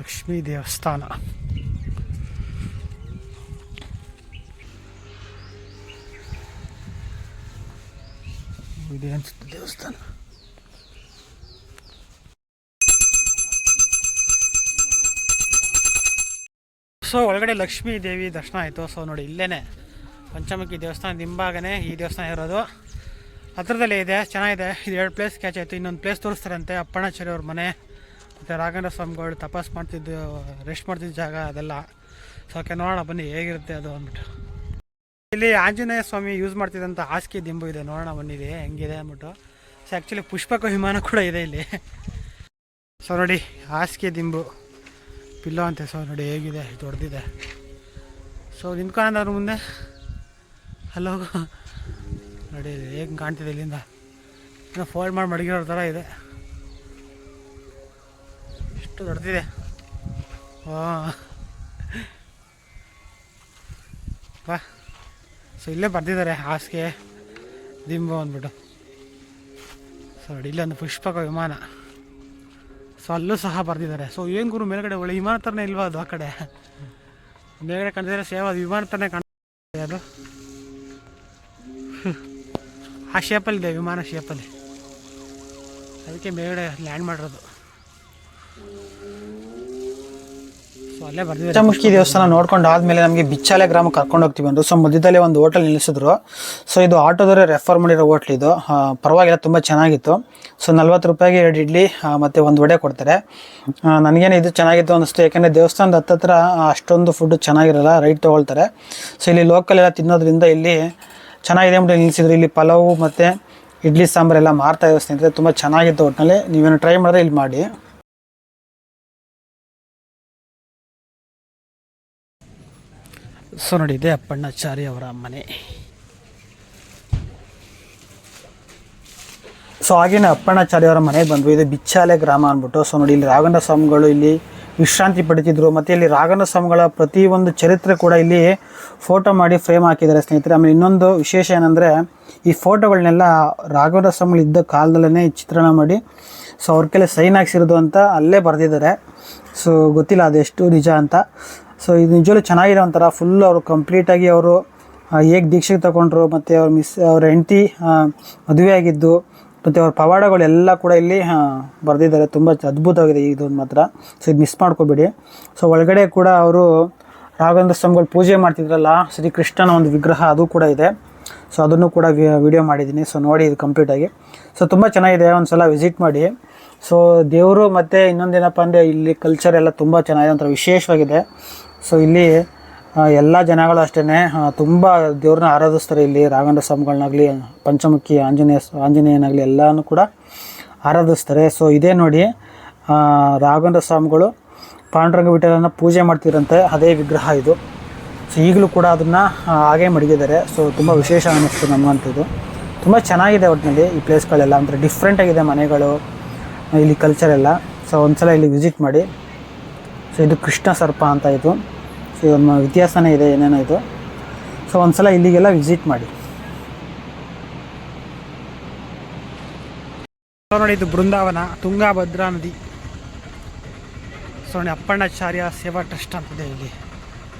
ಲಕ್ಷ್ಮೀ ದೇವಸ್ಥಾನ ಇದೆ ಅನ್ಸುತ್ತೆ ದೇವಸ್ಥಾನ. ಸೊ ಒಳಗಡೆ ಲಕ್ಷ್ಮೀ ದೇವಿ ದರ್ಶನ ಆಯಿತು. ಸೊ ನೋಡಿ, ಇಲ್ಲೇ ಪಂಚಮುಖಿ ದೇವಸ್ಥಾನದ ಹಿಂಭಾಗನೇ ಈ ದೇವಸ್ಥಾನ ಇರೋದು. ಹತ್ರದಲ್ಲೇ ಇದೆ, ಚೆನ್ನಾಗಿದೆ. ಇದು 2 ಪ್ಲೇಸ್ ಕ್ಯಾಚ್ ಆಯಿತು. ಇನ್ನೊಂದು ಪ್ಲೇಸ್ ತೋರಿಸ್ತಾರಂತೆ, ಅಪ್ಪಣ್ಣಾಚಾರ್ಯ ಅವ್ರ ಮನೆ ಮತ್ತು ರಾಘವೇಂದ್ರ ಸ್ವಾಮಿಗಳು ತಪಾಸ್ ಮಾಡ್ತಿದ್ದು ರೆಸ್ಟ್ ಮಾಡ್ತಿದ್ದ ಜಾಗ ಅದೆಲ್ಲ. ಸೊ ಓಕೆ, ನೋಡೋಣ ಬನ್ನಿ ಹೇಗಿರುತ್ತೆ ಅದು ಅಂದ್ಬಿಟ್ಟು. ಇಲ್ಲಿ ಆಂಜನೇಯ ಸ್ವಾಮಿ ಯೂಸ್ ಮಾಡ್ತಿದ್ದಂಥ ಹಾಸಿಗೆ ದಿಂಬು ಇದೆ, ನೋಡೋಣ ಬನ್ನಿದೆ ಹೆಂಗಿದೆ ಅಂದ್ಬಿಟ್ಟು. ಸೊ ಆ್ಯಕ್ಚುಲಿ ಪುಷ್ಪಕ ವಿಮಾನ ಕೂಡ ಇದೆ ಇಲ್ಲಿ. ಸೊ ನೋಡಿ, ಹಾಸಿಗೆ ದಿಂಬು ಪಿಲ್ಲೋ ಅಂತೆ. ಸೊ ನೋಡಿ ಹೇಗಿದೆ, ದೊಡ್ಡದಿದೆ. ಸೊ ನಿಂತ್ಕೊಂಡಾದ್ರು ಮುಂದೆ ಅಲ್ಲೋಗು ನೋಡಿ ಹೇಗೆ ಕಾಣ್ತಿದೆ ಇಲ್ಲಿಂದ. ಇನ್ನೂ ಫೋಲ್ಡ್ ಮಾಡಿ ಮಡಗಿರೋ ಥರ ಇದೆ, ಎಷ್ಟು ದೊಡ್ಡದಿದೆ. ಬಾ. ಸೊ ಇಲ್ಲೇ ಬರ್ತಿದ್ದಾರೆ ಹಾಸಿಗೆ ದಿಂಬು ಅಂದ್ಬಿಟ್ಟು. ಸೊ ನೋಡಿ, ಇಲ್ಲೊಂದು ಪುಷ್ಪಕ ವಿಮಾನ. ಸೊ ಅಲ್ಲೂ ಸಹ ಬರ್ತಿದ್ದಾರೆ. ಸೊ ಏನು ಗುರು, ಮೇಲ್ಗಡೆ ಒಳ್ಳೆ ವಿಮಾನ ಥರನೇ ಇಲ್ವಾ ಅದು? ಆ ಕಡೆ ಮೇಲ್ಗಡೆ ಕಾಣ್ತಿದ್ದಾರೆ ಸೇವ್, ಅದು ವಿಮಾನ ಥರನೇ ಕಾಣ್ತಿದೆ ಅದು. ಆ ಶೇಪಲ್ಲಿದೆ, ವಿಮಾನ ಶೇಪಲ್ಲಿ, ಅದಕ್ಕೆ ಮೇಲ್ಗಡೆ ಲ್ಯಾಂಡ್ ಮಾಡಿರೋದು. ಪಂಚಮುಖಿ ದೇವಸ್ಥಾನ ನೋಡ್ಕೊಂಡು ಆದಮೇಲೆ ನಮಗೆ ಬಿಚ್ಚಾಲೆ ಗ್ರಾಮಕ್ಕೆ ಕರ್ಕೊಂಡು ಹೋಗ್ತೀವಿ ಅಂದರು. ಸೊ ಮಧ್ಯದಲ್ಲೇ ಒಂದು ಹೋಟೆಲ್ ನಿಲ್ಲಿಸಿದ್ರು. ಸೊ ಇದು ಆಟೋದವರೇ ರೆಫರ್ ಮಾಡಿರೋ ಹೋಟ್ಲ್ ಇದು. ಪರವಾಗಿಲ್ಲ, ತುಂಬ ಚೆನ್ನಾಗಿತ್ತು. ಸೊ 40 ರೂಪಾಯಿಗೆ 2 ಇಡ್ಲಿ ಮತ್ತು 1 ವಡೆ ಕೊಡ್ತಾರೆ. ನನಗೇನು ಇದು ಚೆನ್ನಾಗಿತ್ತು ಅನ್ನಿಸ್ತು. ಯಾಕೆಂದರೆ ದೇವಸ್ಥಾನದ ಹತ್ತಿರ ಅಷ್ಟೊಂದು ಫುಡ್ಡು ಚೆನ್ನಾಗಿರಲ್ಲ, ರೈಟ್ ತೊಗೊಳ್ತಾರೆ. ಸೊ ಇಲ್ಲಿ ಲೋಕಲ್ ಎಲ್ಲ ತಿನ್ನೋದ್ರಿಂದ ಇಲ್ಲಿ ಚೆನ್ನಾಗಿದೆ ಅಂದ್ಬಿಟ್ಟು ನಿಲ್ಲಿಸಿದ್ರು. ಇಲ್ಲಿ ಪಲಾವು ಮತ್ತು ಇಡ್ಲಿ ಸಾಂಬಾರೆಲ್ಲ ಮಾರ್ತಾಯಿದ್ರು ಸ್ನೇಹಿತರೆ. ತುಂಬ ಚೆನ್ನಾಗಿತ್ತು ಒಟ್ಟಿನಲ್ಲಿ. ನೀವೇನು ಟ್ರೈ ಮಾಡಿದ್ರೆ ಇಲ್ಲಿ ಮಾಡಿ. ಸೊ ನೋಡಿ, ಇದೆ ಅಪ್ಪಣ್ಣಾಚಾರಿ ಅವರ ಮನೆ. ಸೊ ಹಾಗೇನೆ ಅಪ್ಪಣ್ಣಾಚಾರಿ ಅವರ ಮನೆಗೆ ಬಂದ್ವಿ. ಇದು ಬಿಚ್ಚಾಲೆ ಗ್ರಾಮ ಅಂದ್ಬಿಟ್ಟು. ಸೊ ನೋಡಿ, ಇಲ್ಲಿ ರಾಘವೇಂದ್ರ ಸ್ವಾಮಿಗಳು ಇಲ್ಲಿ ವಿಶ್ರಾಂತಿ ಪಡಿತಿದ್ರು. ಮತ್ತು ಇಲ್ಲಿ ರಾಘವೇಂದ್ರ ಸ್ವಾಮಿಗಳ ಪ್ರತಿಯೊಂದು ಚರಿತ್ರೆ ಕೂಡ ಇಲ್ಲಿ ಫೋಟೋ ಮಾಡಿ ಫ್ರೇಮ್ ಹಾಕಿದ್ದಾರೆ ಸ್ನೇಹಿತರೆ. ಆಮೇಲೆ ಇನ್ನೊಂದು ವಿಶೇಷ ಏನಂದರೆ ಈ ಫೋಟೋಗಳನ್ನೆಲ್ಲ ರಾಘವೇಂದ್ರ ಸ್ವಾಮಿಗಳು ಇದ್ದ ಕಾಲದಲ್ಲೇ ಚಿತ್ರಣ ಮಾಡಿ ಸೊ ಅವ್ರ ಕೈಲಿ ಸೈನ್ ಹಾಕ್ಸಿರೋದು ಅಂತ ಅಲ್ಲೇ ಬರೆದಿದ್ದಾರೆ. ಸೊ ಗೊತ್ತಿಲ್ಲ ಅದೆಷ್ಟು ನಿಜ ಅಂತ. ಸೊ ಇದು ನಿಜವೂ ಚೆನ್ನಾಗಿದೆ ಒಂಥರ ಫುಲ್ ಅವರು ಕಂಪ್ಲೀಟಾಗಿ ಅವರು ಹೇಗೆ ದೀಕ್ಷೆಗೆ ತಗೊಂಡ್ರು, ಮತ್ತು ಅವ್ರ ಹೆಂಡತಿ ಮದುವೆ ಆಗಿದ್ದು, ಮತ್ತು ಅವ್ರ ಪವಾಡಗಳೆಲ್ಲ ಕೂಡ ಇಲ್ಲಿ ಬರೆದಿದ್ದಾರೆ. ತುಂಬ ಅದ್ಭುತವಾಗಿದೆ ಇದೊಂದು ಮಾತ್ರ. ಸೊ ಇದು ಮಿಸ್ ಮಾಡ್ಕೋಬೇಡಿ. ಸೊ ಒಳಗಡೆ ಕೂಡ ಅವರು ರಾಘವೇಂದ್ರ ಸ್ವಾಮಿಗಳು ಪೂಜೆ ಮಾಡ್ತಿದ್ರಲ್ಲ ಶ್ರೀಕೃಷ್ಣನ ಒಂದು ವಿಗ್ರಹ ಅದು ಕೂಡ ಇದೆ. ಸೊ ಅದನ್ನು ಕೂಡ ವಿಡಿಯೋ ಮಾಡಿದ್ದೀನಿ. ಸೊ ನೋಡಿ ಇದು ಕಂಪ್ಲೀಟಾಗಿ. ಸೊ ತುಂಬ ಚೆನ್ನಾಗಿದೆ, ಒಂದು ಸಲ ವಿಸಿಟ್ ಮಾಡಿ. ಸೊ ದೇವರು ಮತ್ತು ಇನ್ನೊಂದೇನಪ್ಪ ಅಂದರೆ ಇಲ್ಲಿ ಕಲ್ಚರ್ ಎಲ್ಲ ತುಂಬ ಚೆನ್ನಾಗಿದೆ, ಒಂಥರ ವಿಶೇಷವಾಗಿದೆ. ಸೊ ಇಲ್ಲಿ ಎಲ್ಲ ಜನಗಳು ಅಷ್ಟೇ ತುಂಬ ದೇವ್ರನ್ನ ಆರಾಧಿಸ್ತಾರೆ. ಇಲ್ಲಿ ರಾಘವೇಂದ್ರ ಸ್ವಾಮಿಗಳನ್ನಾಗಲಿ, ಪಂಚಮುಖಿ ಆಂಜನೇಯನಾಗಲಿ ಎಲ್ಲನೂ ಕೂಡ ಆರಾಧಿಸ್ತಾರೆ. ಸೊ ಇದೇ ನೋಡಿ ರಾಘವೇಂದ್ರ ಸ್ವಾಮಿಗಳು ಪಾಂಡುರಂಗ ವಿಠಲನ ಪೂಜೆ ಮಾಡ್ತಿರಂತೆ ಅದೇ ವಿಗ್ರಹ ಇದು. ಸೊ ಈಗಲೂ ಕೂಡ ಅದನ್ನು ಹಾಗೇ ಮಡಗಿದ್ದಾರೆ. ಸೊ ತುಂಬ ವಿಶೇಷ ಅನ್ನಿಸ್ತು ನಮಗಂಥದ್ದು. ತುಂಬ ಚೆನ್ನಾಗಿದೆ ಒಟ್ಟಿನಲ್ಲಿ ಈ ಪ್ಲೇಸ್ಗಳೆಲ್ಲ, ಒಂಥರ ಡಿಫ್ರೆಂಟಾಗಿದೆ ಮನೆಗಳು, ಇಲ್ಲಿ ಕಲ್ಚರ್ ಎಲ್ಲ. ಸೊ ಒಂದು ಸಲ ಇಲ್ಲಿ ವಿಸಿಟ್ ಮಾಡಿ. ಸೊ ಇದು ಕೃಷ್ಣ ಸರ್ಪ ಅಂತ ಇದು. ಸೊ ನಮ್ಮ ಇತಿಹಾಸನೇ ಇದೆ ಏನೇನೋ ಇದು. ಸೊ ಒಂದು ಸಲ ಇಲ್ಲಿಗೆಲ್ಲ ವಿಸಿಟ್ ಮಾಡಿ. ನೋಡಿ ಇದು ಬೃಂದಾವನ, ತುಂಗಾಭದ್ರಾ ನದಿ. ಸೊ ನೋಡಿ ಅಪ್ಪಣ್ಣಾಚಾರ್ಯ ಸೇವಾ ಟ್ರಸ್ಟ್ ಅಂತಿದೆ ಇಲ್ಲಿ.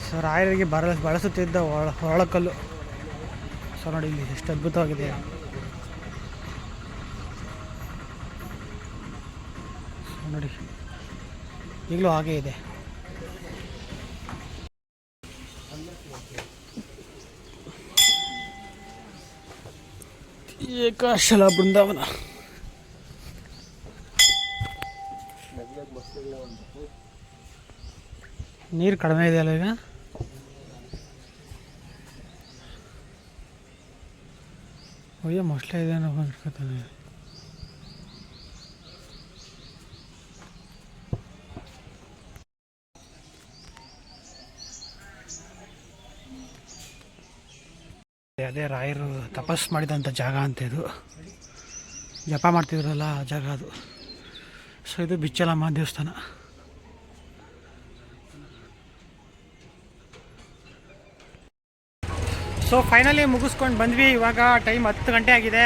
ಸೊ ರಾಯರಿಗೆ ಬಳಸುತ್ತಿದ್ದ ಹೊಳಕಲ್ಲು. ಸೊ ನೋಡಿ ಇಲ್ಲಿ ಎಷ್ಟು ಅದ್ಭುತವಾಗಿದೆ. ಸೊ ನೋಡಿ ಈಗಲೂ ಹಾಗೇ ಇದೆ. ಏಕಾಶಲ ಬೃಂದಾವನ. ನೀರು ಕಡಿಮೆ ಇದೆಯಲ್ಲ ಈಗ. ಒಯ್ಯ ಮೊಸಳೆ ಇದೆ ಅನ್ಕೊತಾನೆ. ಅದೇ ರಾಯರು ತಪಸ್ ಮಾಡಿದಂಥ ಜಾಗ ಅಂತ ಇದು. ಜಪ ಮಾಡ್ತಿದ್ರಲ್ಲ ಆ ಜಾಗ ಅದು. ಸೊ ಇದು ಬಿಚ್ಚಲಮ್ಮ ದೇವಸ್ಥಾನ. ಸೊ ಫೈನಲಿ ಮುಗಿಸ್ಕೊಂಡು ಬಂದ್ವಿ. ಇವಾಗ ಟೈಮ್ 10 ಗಂಟೆ ಆಗಿದೆ.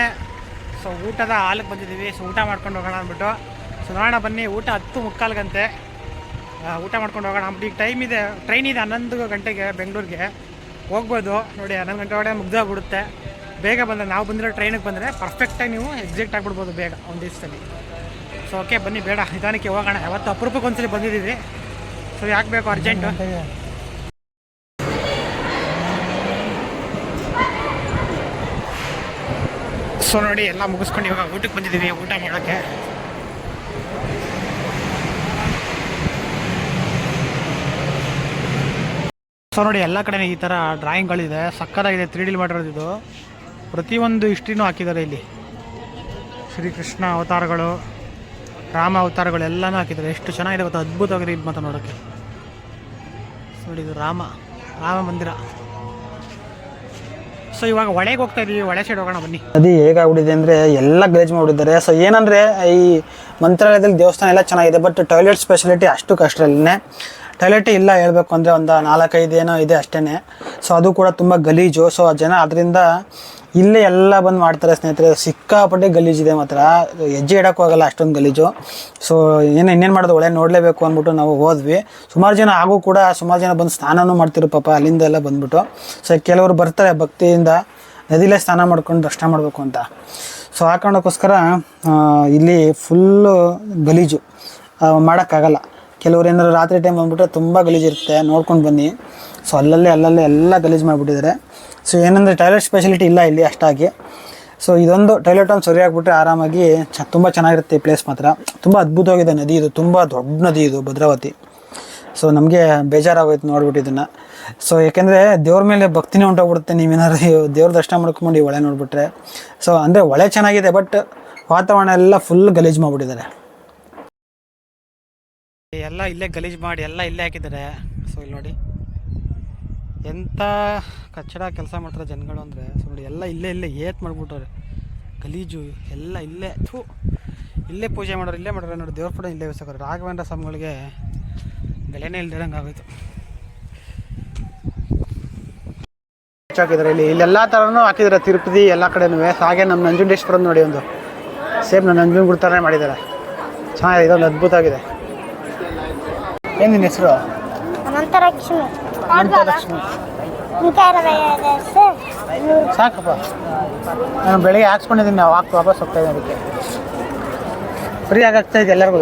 ಸೊ ಊಟದ ಹಾಲಕ್ಕೆ ಬಂದಿದ್ದೀವಿ. ಸೊ ಊಟ ಮಾಡ್ಕೊಂಡು ಹೋಗೋಣ ಅಂದ್ಬಿಟ್ಟು. ಸೊ ನೋಡೋಣ ಬನ್ನಿ. ಊಟ 10:45 ಊಟ ಮಾಡ್ಕೊಂಡು ಹೋಗೋಣ ಅಂದ್ಬಿಟ್ಟು. ಈಗ ಟೈಮ್ ಇದೆ, ಟ್ರೈನ್ ಇದೆ 11 ಗಂಟೆಗೆ ಬೆಂಗಳೂರಿಗೆ ಹೋಗ್ಬೋದು. ನೋಡಿ 11 ಗಂಟೆ ಒಳಗೆ ಮುಗ್ದೋಗ್ಬಿಡುತ್ತೆ. ಬೇಗ ಬಂದರೆ ನಾವು ಬಂದಿರೋ ಟ್ರೈನಿಗೆ ಬಂದರೆ ಪರ್ಫೆಕ್ಟಾಗಿ ನೀವು ಎಕ್ಸಿಟ್ ಆಗಿಬಿಡ್ಬೋದು ಬೇಗ ಒಂದು ದಿವಸದಲ್ಲಿ. ಸೊ ಓಕೆ ಬನ್ನಿ, ಬೇಡ ನಿಧಾನಕ್ಕೆ ಹೋಗೋಣ. ಯಾವತ್ತು ಅಪರೂಪಕ್ಕೆ ಒಂದ್ಸಲಿ ಬಂದಿದ್ದೀವಿ. ಸೊ ಯಾಕೆ ಬೇಕು ಅರ್ಜೆಂಟು. ಸೊ ನೋಡಿ ಎಲ್ಲ ಮುಗಿಸ್ಕೊಂಡು ಇವಾಗ ಊಟಕ್ಕೆ ಬಂದಿದ್ದೀವಿ, ಊಟ ಮಾಡೋಕ್ಕೆ. ಸೊ ನೋಡಿ ಎಲ್ಲ ಕಡೆ ಈ ಥರ ಡ್ರಾಯಿಂಗ್ಗಳಿದೆ, ಸಕ್ಕತ್ತಾಗಿದೆ. 3D ಮಾಡಿರೋದು ಇದು. ಪ್ರತಿಯೊಂದು ಹಿಸ್ಟ್ರಿನೂ ಹಾಕಿದ್ದಾರೆ ಇಲ್ಲಿ. ಶ್ರೀಕೃಷ್ಣ ಅವತಾರಗಳು, ರಾಮ ಅವತಾರಗಳು ಎಲ್ಲನೂ ಹಾಕಿದ್ದಾರೆ. ಎಷ್ಟು ಚೆನ್ನಾಗಿದೆ ಗೊತ್ತಾ, ಅದ್ಭುತವಾಗಿದೆ ಇದು ಮಾತ್ರ ನೋಡೋಕ್ಕೆ. ನೋಡಿ ಇದು ರಾಮ ಮಂದಿರ. ಸೊ ಇವಾಗ ಒಳಗೆ ಹೋಗ್ತಾ ಇದೀವಿ, ಒಳೆ ಸೈಡ್ ಹೋಗೋಣ ಬನ್ನಿ. ಅದು ಹೇಗಾಗ್ಬಿಟ್ಟಿದೆ ಅಂದರೆ ಎಲ್ಲ ಗಲೀಜ್ ಮಾಡಿದ್ದಾರೆ. ಸೊ ಏನಂದರೆ ಈ ಮಂತ್ರಾಲಯದಲ್ಲಿ ದೇವಸ್ಥಾನ ಎಲ್ಲ ಚೆನ್ನಾಗಿದೆ, ಬಟ್ ಟಾಯ್ಲೆಟ್ ಸ್ಪೆಷಾಲಿಟಿ ಅಷ್ಟು ಕಷ್ಟರಲ್ಲೇ. ಟಾಯ್ಲೆಟೇ ಇಲ್ಲ ಹೇಳ್ಬೇಕು ಅಂದರೆ, ಒಂದು 4-5 ಏನೋ ಇದೆ ಅಷ್ಟೇ. ಸೊ ಅದು ಕೂಡ ತುಂಬ ಗಲೀಜು. ಸೊ ಜನ ಅದರಿಂದ ಇಲ್ಲೇ ಎಲ್ಲ ಬಂದು ಮಾಡ್ತಾರೆ ಸ್ನೇಹಿತರೆ. ಸಿಕ್ಕಾಪಟ್ಟೆ ಗಲೀಜಿದೆ ಮಾತ್ರ, ಹೆಜ್ಜೆ ಇಡೋಕ್ಕೂ ಹೋಗಲ್ಲ ಅಷ್ಟೊಂದು ಗಲೀಜು. ಸೊ ಇನ್ನೇನು ಮಾಡೋದು, ಒಳ್ಳೆ ನೋಡಲೇಬೇಕು ಅಂದ್ಬಿಟ್ಟು ನಾವು ಹೋದ್ವಿ. ಸುಮಾರು ಜನ ಸುಮಾರು ಜನ ಬಂದು ಸ್ನಾನನೂ ಮಾಡ್ತಿರು ಪಾಪ ಅಲ್ಲಿಂದ ಎಲ್ಲ ಬಂದ್ಬಿಟ್ಟು. ಸೊ ಕೆಲವರು ಬರ್ತಾರೆ ಭಕ್ತಿಯಿಂದ ನದಿಲೇ ಸ್ನಾನ ಮಾಡ್ಕೊಂಡು ದರ್ಶನ ಮಾಡಬೇಕು ಅಂತ. ಸೊ ಆ ಕಾರಣಕ್ಕೋಸ್ಕರ ಇಲ್ಲಿ ಫುಲ್ಲು ಗಲೀಜು ಮಾಡೋಕ್ಕಾಗಲ್ಲ. ಕೆಲವರು ಏನಾದ್ರು ರಾತ್ರಿ ಟೈಮ್ ಬಂದ್ಬಿಟ್ರೆ ತುಂಬ ಗಲೀಜಿರುತ್ತೆ, ನೋಡ್ಕೊಂಡು ಬನ್ನಿ. ಸೊ ಅಲ್ಲಲ್ಲೇ ಎಲ್ಲ ಗಲೀಜು ಮಾಡಿಬಿಟ್ಟಿದ್ದಾರೆ. ಸೊ ಏನಂದರೆ ಟಾಯ್ಲೆಟ್ ಸ್ಪೆಷಾಲಿಟಿ ಇಲ್ಲ ಇಲ್ಲಿ ಅಷ್ಟಾಗಿ. ಸೊ ಇದೊಂದು ಟಾಯ್ಲೆಟ್ ಒಂದು ಸರಿಯಾಗಿಬಿಟ್ರೆ ಆರಾಮಾಗಿ ತುಂಬ ಚೆನ್ನಾಗಿರುತ್ತೆ ಈ ಪ್ಲೇಸ್ ಮಾತ್ರ. ತುಂಬ ಅದ್ಭುತವಾಗಿದೆ ನದಿ ಇದು, ತುಂಬ ದೊಡ್ಡ ನದಿ ಇದು ಭದ್ರಾವತಿ. ಸೊ ನಮಗೆ ಬೇಜಾರಾಗೋಯ್ತು ನೋಡ್ಬಿಟ್ಟು ಇದನ್ನು. ಸೊ ಯಾಕೆಂದರೆ ದೇವ್ರ ಮೇಲೆ ಭಕ್ತಿನೇ ಹೊಂಟೋಗ್ಬಿಡುತ್ತೆ ನೀವೇನಾದ್ರು ದೇವ್ರ ದರ್ಶನ ಮಾಡ್ಕೊಂಡು ಈ ಹೊಳೆ ನೋಡಿಬಿಟ್ರೆ. ಸೊ ಅಂದರೆ ಹೊಳೆ ಚೆನ್ನಾಗಿದೆ, ಬಟ್ ವಾತಾವರಣ ಎಲ್ಲ ಫುಲ್ ಗಲೀಜು ಮಾಡಿಬಿಟ್ಟಿದ್ದಾರೆ. ಎಲ್ಲ ಇಲ್ಲೇ ಗಲೀಜು ಮಾಡಿ ಎಲ್ಲ ಇಲ್ಲೇ ಹಾಕಿದ್ದಾರೆ. ಸೊ ಇಲ್ಲಿ ನೋಡಿ ಎಂಥ ಕಚ್ಚಡ ಕೆಲಸ ಮಾಡ್ತಾರೆ ಜನಗಳು ಅಂದರೆ. ಸೊ ನೋಡಿ ಎಲ್ಲ ಇಲ್ಲೇ ಏತ್ ಮಾಡಿಬಿಟ್ಟವ್ರೆ ಗಲೀಜು ಎಲ್ಲ ಇಲ್ಲೇ ಪೂಜೆ ಮಾಡೋರು ಇಲ್ಲೇ ಮಾಡೋರು. ನೋಡಿ ದೇವ್ರ ಫೋಟೋ ಇಲ್ಲೇ ಬೇಯಿಸೋರು. ರಾಘವೇಂದ್ರ ಸ್ವಾಮಿಗಳಿಗೆ ಬೆಲೆನೇ ಇಲ್ದಿರಂಗೆ ಆಗೋಯ್ತು. ಹಾಕಿದ್ದಾರೆ ಇಲ್ಲೆಲ್ಲ ಥರನೂ ಹಾಕಿದ್ದಾರೆ, ತಿರುಪತಿ ಎಲ್ಲ ಕಡೆನೂ. ಹಾಗೆ ನಮ್ಮ ನಂಜುಂಡೇಶ್ವರ ನೋಡಿ, ಒಂದು ಸೇಮ್ ನಮ್ಮ ನಂಜನಗೂಡು ಥರನೇ ಮಾಡಿದ್ದಾರೆ. ಚೆನ್ನಾಗಿದೆ, ಇದೊಂದು ಅದ್ಭುತವಾಗಿದೆ. ಏನು ನಿನ್ನ ಹೆಸರು? ಅನಂತಲಕ್ಷ್ಮಿ. ಅನಂತಲಕ್ಷ್ಮಿ. ಸಾಕಪ್ಪ, ನಾನು ಬೆಳಿಗ್ಗೆ ಹಾಕ್ಸ್ಕೊಂಡಿದ್ದೀನಿ, ನಾವು ವಾಪಸ್ ಹೋಗ್ತಾ ಇದ್ದೀನಿ. ಅದಕ್ಕೆ ಫ್ರೀ ಆಗ್ತಾ ಇದೆ ಎಲ್ಲರಿಗೂ.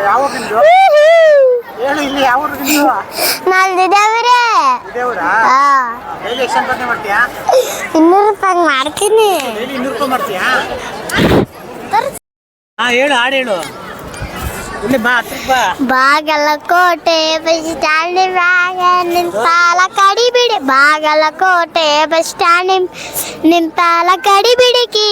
ಯಾವ ಹೇಳು, ಇಲ್ಲಿ ಯಾವ ನಲ್ದಿದ್ದೇವ್ರೆ. 200 ರೂಪಾಯಿ ಮಾಡ್ತೀನಿ. ಡೈಲಿ 200 ರೂಪಾಯಿ ಮಾಡ್ತೀಯಾ? ಹೇಳು, ಹಾಡು ಹೇಳು. ಇಲ್ಲಿ ಬಾ, ಹತ್ರಕ್ಕೆ ಬಾ. ಬಾಗಲಕೋಟೆ ಬಸ್ ಸ್ಟ್ಯಾಂಡ್ ಮ್ಯಾಗ ನಿಂತಾಲ ಕಡಿಬಿಡಿ. ಬಾಗಲಕೋಟೆ ಬಸ್ ಸ್ಟ್ಯಾಂಡ್ ನಿಂತಾಲ ಕಡಿಬಿಡಿಕಿ.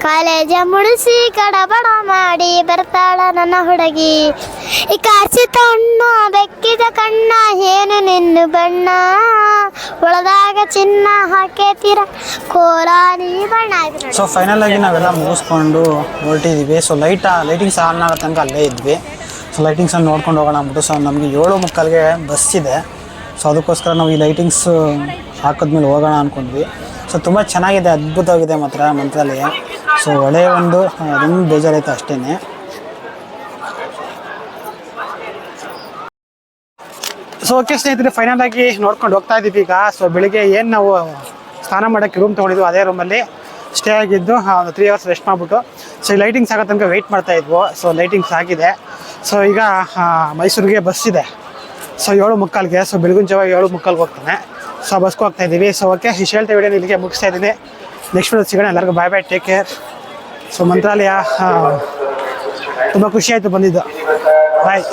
ಕಾಲೇಜ ಮುಡಿಸಿ ಕಡಬಡ ಮಾಡಿ ಬರ್ತಾಳ ನನ್ನ ಹುಡುಗಿ. ಈ ಕಾಸಿ ತಣ್ಣ ಬೆಕ್ಕಿದ ಕಣ್ಣ ಏನು ನಿನ್ನ ಬಣ್ಣ. ಒಳದಾಗ ಚಿನ್ನ ಹಾಕೇತೀರ ಕೋಲಾರಿ ಬಣ್ಣ. ಸೊ ಫೈನಲ್ ಆಗಿ ನಾವೆಲ್ಲ ಮುಗಿಸ್ಕೊಂಡು ಹೊರಟಿದ್ದೀವಿ. ಸೊ ಲೈಟಿಂಗ್ಸ್ ಆನ್ ಆಗೋ ತನಕ ಅಲ್ಲೇ ಇದ್ವಿ. ಸೊ ಲೈಟಿಂಗ್ಸನ್ನು ನೋಡ್ಕೊಂಡು ಹೋಗೋಣ ಅಂದ್ಬಿಟ್ಟು. ಸೊ ನಮಗೆ 7:45ಗೆ ಬಸ್ ಇದೆ. ಸೊ ಅದಕ್ಕೋಸ್ಕರ ನಾವು ಈ ಲೈಟಿಂಗ್ಸ್ ಹಾಕಿದ್ಮೇಲೆ ಹೋಗೋಣ ಅಂದ್ಕೊಂಡ್ವಿ. ಸೊ ತುಂಬ ಚೆನ್ನಾಗಿದೆ, ಅದ್ಭುತವಾಗಿದೆ ಮಾತ್ರ ಮಂತ್ರಾಲಯ. ಸೊ ಒಳ್ಳೆಯ ಅದೊಂದು ಬೇಜಾರಾಯಿತು ಅಷ್ಟೇ. ಸೊ ಓಕೆ ಸ್ನೇಹಿತರೆ, ಫೈನಲ್ ಆಗಿ ನೋಡ್ಕೊಂಡು ಹೋಗ್ತಾ ಇದ್ದೀವಿ ಈಗ. ಸೊ ಬೆಳಿಗ್ಗೆ ಏನು ನಾವು ಸ್ನಾನ ಮಾಡೋಕ್ಕೆ ರೂಮ್ ತೊಗೊಂಡಿದ್ವು, ಅದೇ ರೂಮಲ್ಲಿ ಸ್ಟೇ ಆಗಿದ್ದು. ಒಂದು 3 ಅವರ್ಸ್ ರೆಸ್ಟ್ ಮಾಡಿಬಿಟ್ಟು ಸೊ ಈ ಲೈಟಿಂಗ್ಸ್ ಆಗೋ ತನಕ ವೆಯ್ಟ್ ಮಾಡ್ತಾಯಿದ್ವು. ಸೊ ಲೈಟಿಂಗ್ಸ್ ಆಗಿದೆ. ಸೊ ಈಗ ಮೈಸೂರಿಗೆ ಬಸ್ ಇದೆ. ಸೊ 7:45ಗೆ. ಸೊ ಬೆಳಗಿನ ಜಾವ 7:45ಗೆ ಹೋಗ್ತಾನೆ. ಸೊ ಬಸ್ಗೆ ಹೋಗ್ತಾ ಇದ್ದೀವಿ. ಸೊ ಓಕೆ, ಇಷ್ಟು ಹೇಳ್ತಾ ವಿಡಿಯೋನ ಇಲ್ಲಿಗೆ ಮುಗಿಸ್ತಾ ಇದ್ದೀನಿ. ನೆಕ್ಸ್ಟ್ ವಿಡಿಯೋ ಸಿಗೋಣ. ಎಲ್ಲರಿಗೂ ಬಾಯ್ ಬಾಯ್, ಟೇಕ್ ಕೇರ್. ಸೊ ಮಂತ್ರಾಲಯ ತುಂಬ ಖುಷಿ ಆಯಿತು ಬಂದಿದ್ದು. ಬಾಯ್.